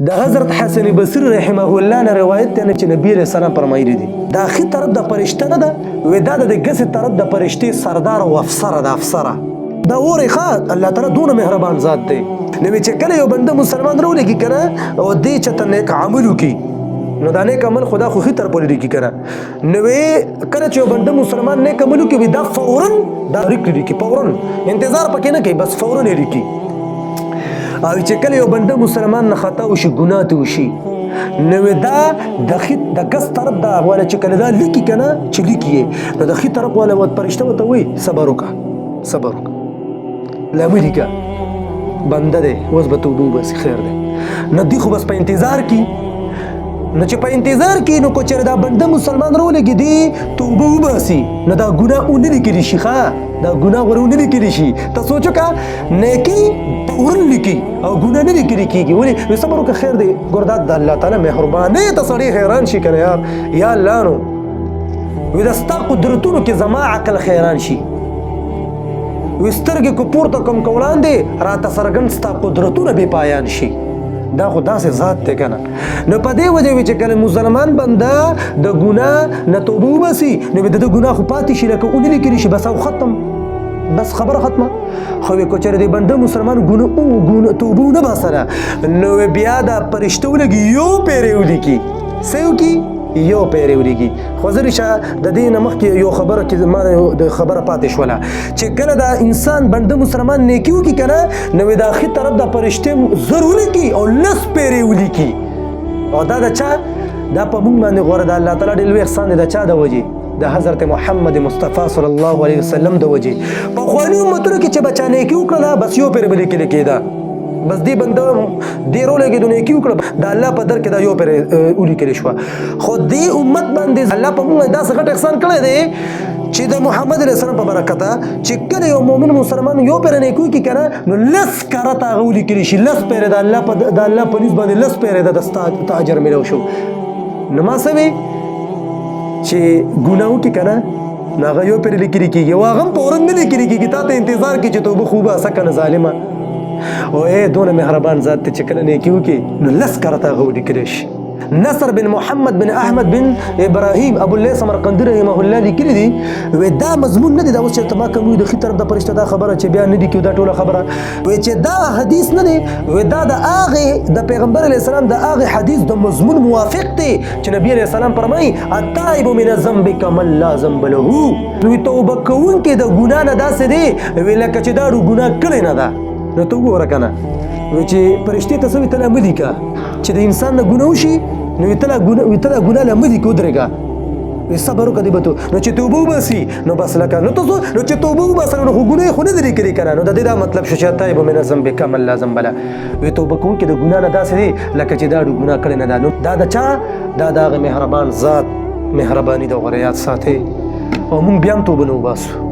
د حضرت حسن بصری رحمه الله نه روایت دی چې نبی علیہ السلام فرمایلی دي دا خي طرف د فرشته نه ده وې دا د ګس طرف د فرشتي سردار او افسره د افسره دا وره ښه الله تعالی دونه مهربان ذات دی نو چې کله یو بنده مسلمان راولېږي کنه او دې چې ته نیک عمل وکړي نو دا نیک عمل خدا خو خي طرف لري کی کنه نو کله چې یو بنده مسلمان نیک عمل وکړي دا فورا دا لري کی فورا انتظار پکې نه کوي بس فورا لري کی او چې کله یو بنده مسلمان نه خطا وشي ګناه ته وشي نو دا د خط د ګس طرف دا ولا چې کله دا لیکي کنه چې لیکي نو د خط طرف ولا ود پرشته وته وي صبر وکړه لامریکا بنده دی اوس به توبه بس خیر دی نو دی خو بس په انتظار کی نو چې په انتظار کې نو کو چې دا بنده مسلمان رولېږي دی توبه وباسي نو دا ګناه اونې لیکلی شي ښه دا ګناه ورونه لیکلی شي ته سوچو کا نیکی ورن لیکي او ګناه نه لیکلی کېږي ولې صبر وکړه خیر دی ګورداد د الله تعالی مهرباني ته سړی حیران شي کنه یار یا الله نو وي دا ستا قدرتونو کې زما عقل حیران شي وي سترګې کو پورته کوم کولان دی راته څرګند ستا قدرتونه بې پایان شي دا خو داسې ذات دی کنه نو په دې وجه وي چې کله مسلمان بنده د ګناه نه توبه وباسي نو د ګناه خو پاتې شي لکه اونې لیکلی شي بس او ختم بس خبره ختمه خو کو چېرې د بنده مسلمان ګناه توبه ونه باسله نو بیا دا فرشته ولګي یو پیرې ولیکي څه وکړي یو پیرې ولیکي خو زه ریشه د دې نه مخکې یو خبره کې ما د خبره پاتې شوله چې کله دا انسان بنده مسلمان نیکي وکړي که نه نو دا ښي طرف د فرشتې زر ولیکي او لس پیرې ولیکي او دا د چا دا په موږ باندې غوره د الله تعالی ډېر لوی احسان دی د چا د وجې د حضرت محمد مصطفی صلی الله علیه وسلم د وجې پخواني امتونو کې چې بچا نیکي وکړله بس یو پیرې به لیکلی کېده بس دی بنده ډېر ولګېدو نیکي وکړه د الله په در کې دا یو پیرې ولیکلی شوه خو دې امت باندې الله په موږ داسې غټ احسان کړی دی چې د محمد علیه السلام په برکته چې کله یو مؤمن مسلمان یو پیره نیکي وکړي که نه نو لس کرته هغه ولیکلی شي لس پیرې د الله په نسبت باندې لس پیرې د ستا اجر میلاو شو نو ما څه وی چې ګناه وکړي که نه نو هغه یو پیرې لیکلی کېږي او هغه هم په ورځ نه لیکلی کېږي تا ته انتظار کوي چې توبه خو باسه که نه ظالمه او دونه مهربان ذات ته چې کله نیکي وکړي نو لس کرته هغه ولیکلی شي نصر بن محمد بن احمد بن ابراهیم ابو الليث سمرقندي رحمه الله لیکلي دي و دا مضمون نه دي دا اوس چې ما کوم د خي طرف د فرشته دا خبره چې بیا نه دي کې دا ټوله خبره و چې دا حدیث نه دي و دا د هغه د پیغمبر علی السلام د هغه حدیث د مضمون موافق دي چې نبی علی السلام فرمایي التائب من الذنب كمن لا ذنب له نو توبه کوونکې د ګناه نه داسې دي وی لکه چې دا ګناه کړی نه ده نو ته وګوره کنه چې فرشتي ته سوي تل عملي کا چې د انسان نه ګناه وشي نو تل ګناه له عملي کو درګه صبر وکړه به نو چې توبه وباسي نو بس لکه نو ته نو چې توبه وباسه نو ګناه خو نه لري کړی کنه نو د دې دا مطلب شو چې تایب من ذنب کمل لازم بلا وي توبه کوونکې د ګناه نه داسې دی لکه چې دا ګناه کړی نه ده نو دا د چا دا د مهربان ذات مهرباني د غریات ساتي او مونږ بیا هم توبه نه وباسو